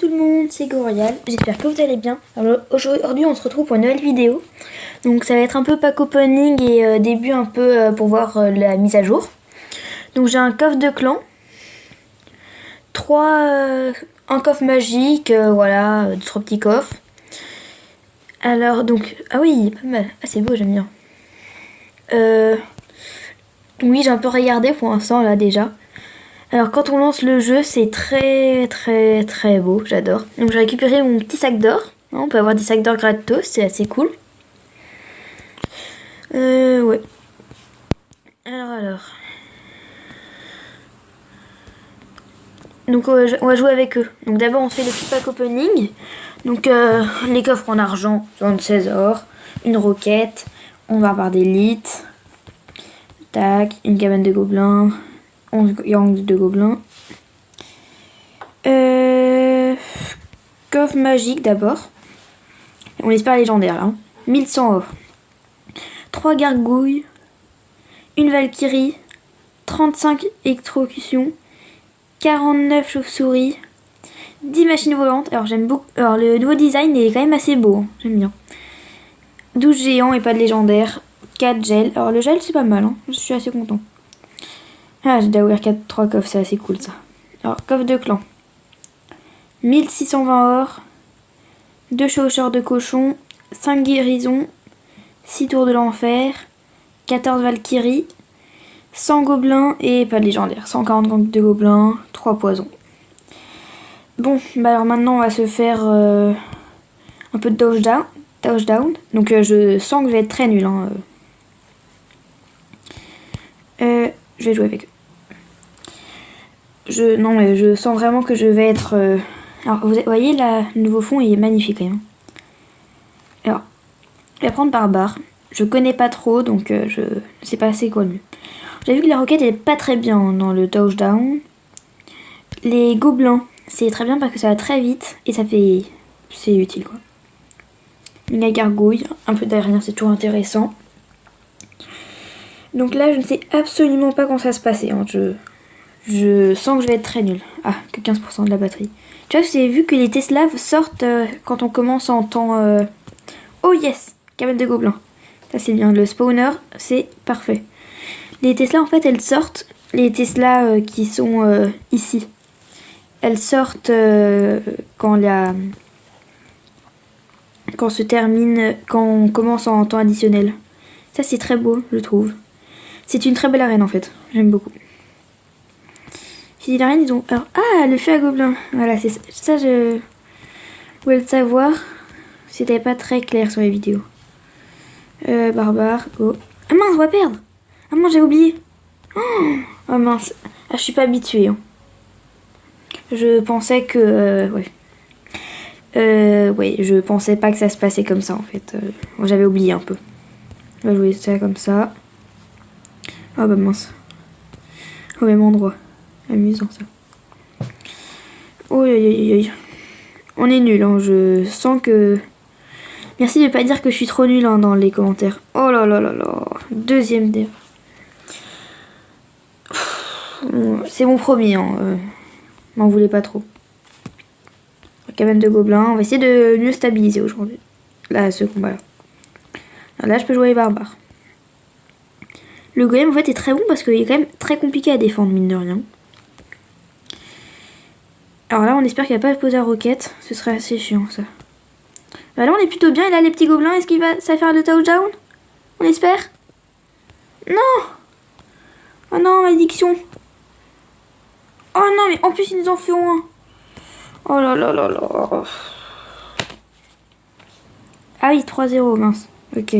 tout le monde, c'est Gorial, j'espère que vous allez bien. Alors aujourd'hui on se retrouve pour une nouvelle vidéo. Donc ça va être un peu pack opening et début un peu pour voir la mise à jour. Donc j'ai un coffre de clan, un coffre magique, voilà, 3 petits coffres. Alors donc, ah oui, pas mal, ah c'est beau, j'aime bien. Oui, j'ai un peu regardé pour l'instant là déjà. Alors quand on lance le jeu, c'est très beau, j'adore. Donc j'ai récupéré mon petit sac d'or. On peut avoir des sacs d'or gratos, c'est assez cool. Ouais. Alors. Donc on va jouer avec eux. Donc d'abord on fait le petit pack opening. Donc les coffres en argent, 76 or, une roquette, on va avoir d'élite. Tac, une cabane de gobelins, 11 gangs de gobelins. Coffre magique d'abord. On espère légendaire là. 1100 or. 3 gargouilles, une valkyrie, 35 électrocutions, 49 chauves-souris, 10 machines volantes. Alors j'aime beaucoup. Alors le nouveau design est quand même assez beau, hein. J'aime bien. 12 géants et pas de légendaire. 4 gels. Alors le gel c'est pas mal, hein. Je suis assez content. Ah, j'ai déjà ouvert 3 coffres, c'est assez cool ça. Alors coffre de clan. 1620 or, 2 chaussures de cochon, 5 guérisons, 6 tours de l'enfer, 14 valkyries, 100 gobelins et pas de légendaire. 140 gangs de gobelins, 3 poisons. Bon, bah alors maintenant on va se faire un peu de touchdown. Donc je sens que je vais être très nul, hein. Je vais jouer avec eux. Non mais je sens vraiment que je vais être... Alors vous voyez là, le nouveau fond il est magnifique, hein. Alors, je vais prendre barbare. Je connais pas trop donc je sais pas c'est quoi le mieux. J'ai vu que la roquette elle est pas très bien dans le touchdown. Les gobelins c'est très bien parce que ça va très vite et ça fait... c'est utile quoi. Une gargouille, un peu d'aérien c'est toujours intéressant. Donc là je ne sais absolument pas quand ça se passer, hein. Je sens que je vais être très nul. Ah, que 15% de la batterie. Tu vois, j'ai vu que les Tesla sortent quand on commence en temps... Oh yes, cabane de gobelins. Ça c'est bien, le spawner c'est parfait. Les Tesla en fait elles sortent, les Tesla qui sont ici. Elles sortent quand on commence en temps additionnel. Ça c'est très beau, je trouve. C'est une très belle arène en fait, j'aime beaucoup. J'ai dit l'arène, ils ont... Alors, ah, le feu à gobelins. Voilà, c'est ça, je voulais le savoir. C'était pas très clair sur les vidéos. Barbare, go. Ah mince, on va perdre. Ah mince, j'ai oublié. Oh mince. Ah, je suis pas habituée, hein. Je pensais que... ouais. Ouais, je pensais pas que ça se passait comme ça, en fait. J'avais oublié un peu. On va jouer ça comme ça. Ah bah mince. Au même endroit. Amusant, ça. Oh, on est nul, hein. Je sens que... Merci de pas dire que je suis trop nul, hein, dans les commentaires. Oh là là là là. Deuxième dev. C'est mon premier, hein. M'en voulez pas trop. Cabane de gobelins. On va essayer de mieux stabiliser aujourd'hui. Là, ce combat-là. Là, je peux jouer les barbares. Le golem, en fait, est très bon parce qu'il est quand même très compliqué à défendre, mine de rien. Alors là, on espère qu'il va pas poser la roquette. Ce serait assez chiant, ça. Bah là, on est plutôt bien. Et là, les petits gobelins, est-ce qu'il va ça faire le touchdown? On espère? Non! Oh non, malédiction! Oh non, mais en plus, ils nous en font un. Oh là là là là. Ah oui, 3-0, mince. Ok.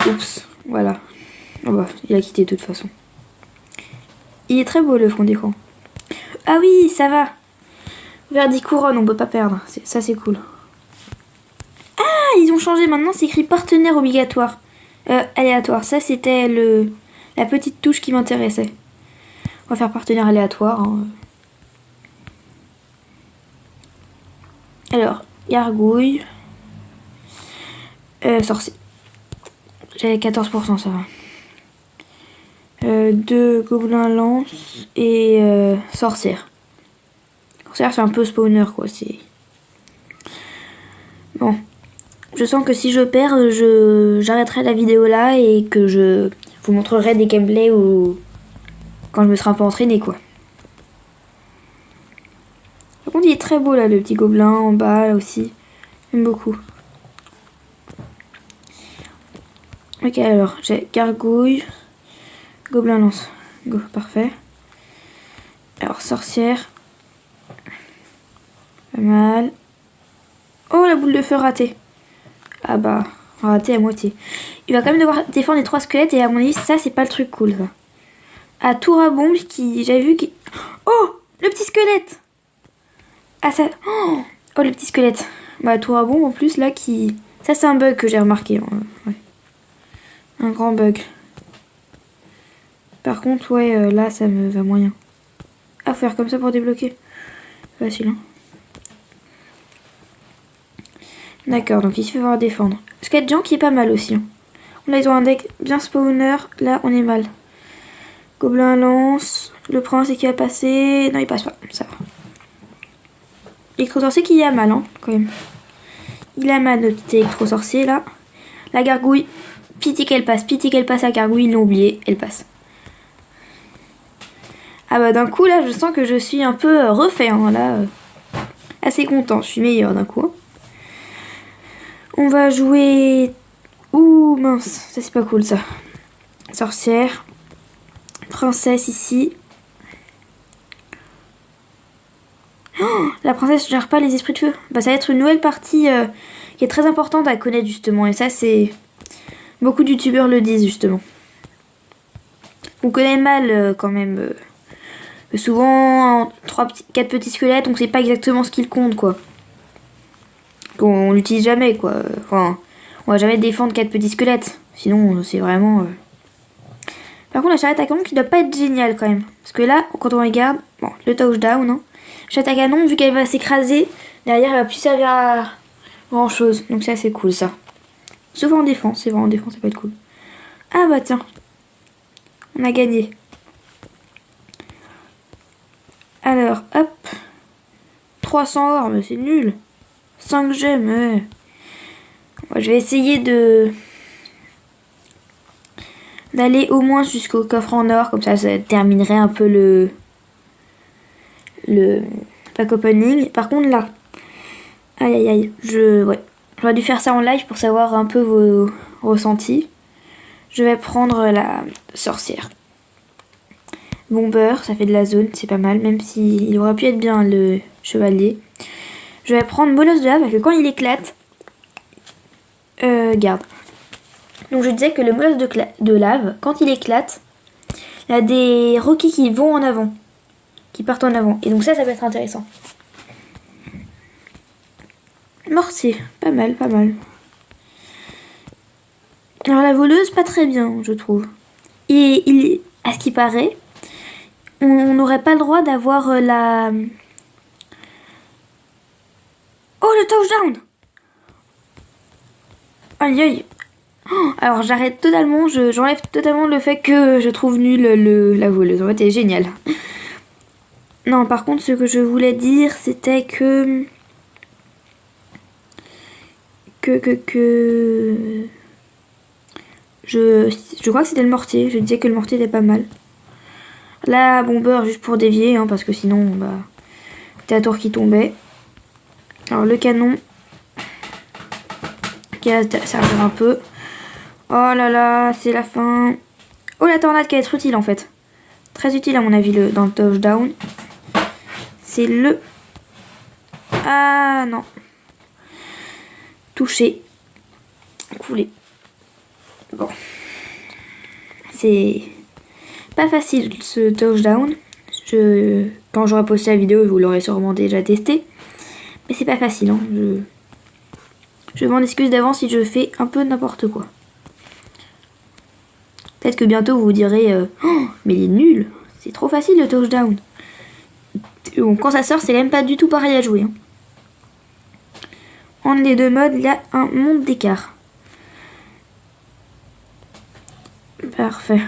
Oups, voilà. Oh bah, il a quitté de toute façon. Il est très beau le fond d'écran. Ah oui, ça va. Vers 10 couronnes, on peut pas perdre. Ça, c'est cool. Ah, ils ont changé. Maintenant, c'est écrit partenaire obligatoire. Aléatoire. Ça, c'était la petite touche qui m'intéressait. On va faire partenaire aléatoire, hein. Alors, gargouille. Sorcier. J'avais 14%, ça va. 2 gobelins lance et sorcière. Sorcière, c'est un peu spawner, quoi. C'est bon. Je sens que si je perds, j'arrêterai la vidéo là et que je vous montrerai des gameplays où quand je me serai un peu entraînée, quoi. Par contre, il est très beau là, le petit gobelin en bas là aussi. J'aime beaucoup. Ok, alors j'ai gargouille, gobelin lance. Go, parfait. Alors sorcière. Pas mal. Oh, la boule de feu ratée. Ah bah, raté à moitié. Il va quand même devoir défendre les 3 squelettes et à mon avis, ça c'est pas le truc cool, ça. Ah, tour à bombe qui... J'avais vu qui... Oh, le petit squelette. Ah ça... Oh, le petit squelette. Bah, tour à bombe en plus là qui... Ça c'est un bug que j'ai remarqué. Hein. Ouais. Un grand bug. Par contre, ouais, là ça me va moyen. Ah, faut faire comme ça pour débloquer. Facile, hein. D'accord, donc il se fait voir défendre. Squelette Jean qui est pas mal aussi. Hein. Là, ils ont un deck bien spawner. Là, on est mal. Gobelin lance. Le prince, et qui va passer. Non, il passe pas. Ça va. Électro-sorcier qui a mal, hein, quand même. Il a mal, notre petit électro-sorcier, là. La gargouille. Pitié qu'elle passe. Pitié qu'elle passe, la gargouille. Ils l'ont oublié. Elle passe. Ah bah, d'un coup, là, je sens que je suis un peu refait. Hein, là, assez content. Je suis meilleur d'un coup. Hein. On va jouer... Ouh, mince. Ça, c'est pas cool, ça. Sorcière. Princesse, ici. Oh, la princesse ne gère pas les esprits de feu. Bah, ça va être une nouvelle partie qui est très importante à connaître, justement. Et ça, c'est... Beaucoup de youtubeurs le disent, justement. On connaît mal, quand même. Souvent, 4 petits squelettes, on sait pas exactement ce qu'ils comptent, quoi. On l'utilise jamais, quoi. Enfin, on va jamais défendre 4 petits squelettes. Sinon, c'est vraiment... Par contre, la charrette à canon qui doit pas être géniale, quand même. Parce que là, quand on regarde... Bon, le touchdown, hein. Charrette à canon, vu qu'elle va s'écraser, derrière, elle va plus servir à grand chose. Donc ça, c'est cool, ça. Sauf en défense. C'est vrai, en défense, ça peut être cool. Ah bah tiens. On a gagné. Alors, hop. 300 or, mais c'est nul. 5 gemmes, ouais. Bon, je vais essayer d'aller au moins jusqu'au coffre en or. Comme ça terminerait un peu le pack opening. Par contre, là. Aïe, aïe, aïe. J'aurais dû faire ça en live pour savoir un peu vos ressentis. Je vais prendre la sorcière. Bomber, ça fait de la zone, c'est pas mal. Même s'il aurait pu être bien le chevalier. Je vais prendre molosse de lave parce que quand il éclate... garde. Donc je disais que le molosse de lave, quand il éclate, il y a des roquis qui vont en avant. Qui partent en avant. Et donc ça peut être intéressant. Mortier, pas mal, pas mal. Alors la voleuse, pas très bien, je trouve. Et à ce qui paraît, on n'aurait pas le droit d'avoir la... Oh, le touchdown! Aïe, aïe. Oh, alors j'arrête totalement, j'enlève totalement le fait que je trouve nul la voleuse. En fait, elle est géniale. Non, par contre, ce que je voulais dire, c'était que... Je crois que c'était le mortier. Je disais que le mortier était pas mal. Là, bomber juste pour dévier, hein, parce que sinon, bah, c'était la tour qui tombait. Alors le canon, qui va servir un peu. Oh là là, c'est la fin. Oh, la tornade qui va être utile en fait. Très utile à mon avis dans le touchdown. C'est le... Ah non. Touché. Coulé. Bon. C'est pas facile ce touchdown. Quand j'aurai posté la vidéo, vous l'aurez sûrement déjà testé. Mais c'est pas facile. Hein. Je m'en excuse d'avance si je fais un peu n'importe quoi. Peut-être que bientôt vous vous direz oh, mais il est nul. C'est trop facile le touchdown. Bon, quand ça sort, c'est même pas du tout pareil à jouer. Hein. Entre les deux modes, il y a un monde d'écart. Parfait.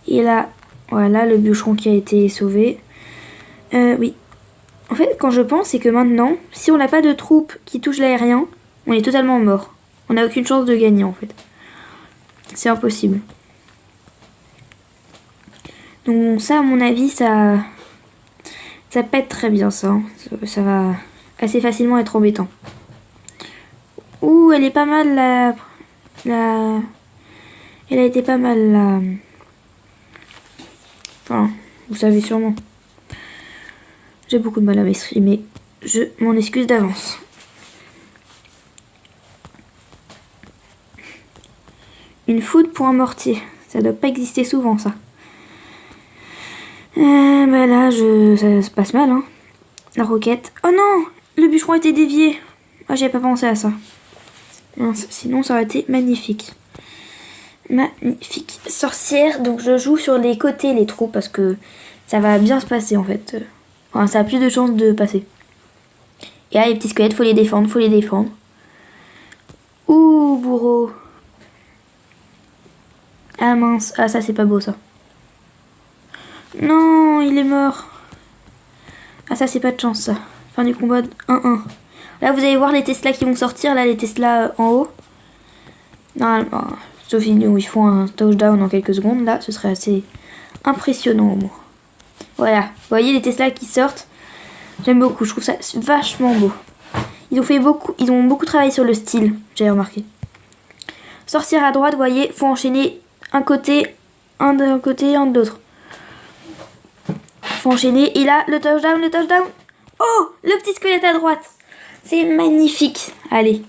Et là, voilà le bûcheron qui a été sauvé. Oui. En fait, quand je pense, c'est que maintenant, si on n'a pas de troupes qui touchent l'aérien, on est totalement mort. On n'a aucune chance de gagner en fait. C'est impossible. Donc ça, à mon avis, ça va pas être très bien ça. Ça va assez facilement être embêtant. Ouh, elle est pas mal la... Elle a été pas mal la... Enfin, vous savez sûrement. J'ai beaucoup de mal à m'exprimer. Je m'en excuse d'avance. Une foudre pour un mortier. Ça doit pas exister souvent, ça. Bah là, ça se passe mal, hein. La roquette. Oh non! Le bûcheron était dévié. Ah, j'avais pas pensé à ça. Mince, sinon, ça aurait été magnifique. Magnifique. Sorcière, donc je joue sur les côtés, les trous, parce que ça va bien se passer, en fait. Enfin, ça a plus de chances de passer. Et là, les petits squelettes, faut les défendre, faut les défendre. Ouh, bourreau. Ah mince, ah ça c'est pas beau ça. Non, il est mort. Ah ça c'est pas de chance ça. Fin du combat 1-1. Là vous allez voir les Tesla qui vont sortir, là les Tesla en haut. Normalement, sauf où ils font un touchdown en quelques secondes, là ce serait assez impressionnant au moins. Voilà, vous voyez les Tesla qui sortent. J'aime beaucoup, je trouve ça vachement beau. Ils ont beaucoup travaillé sur le style, j'ai remarqué. Sorcière à droite, vous voyez, faut enchaîner un côté, un d'un côté, un de l'autre. Faut enchaîner. Et là, le touchdown, le touchdown. Oh, le petit squelette à droite. C'est magnifique. Allez.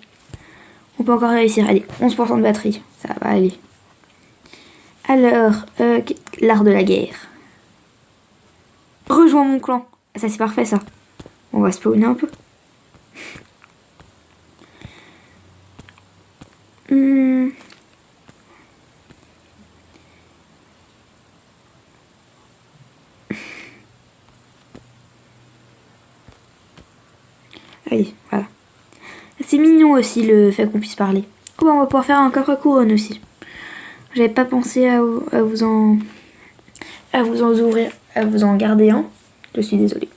On peut encore réussir. Allez, 11% de batterie. Ça va aller. Alors, l'art de la guerre. Rejoins mon clan. Ça, c'est parfait, ça. On va spawner un peu. Allez, voilà. C'est mignon aussi le fait qu'on puisse parler. Oh, on va pouvoir faire un coffre couronne aussi. J'avais pas pensé à vous en ouvrir, à vous en garder un. Je suis désolée.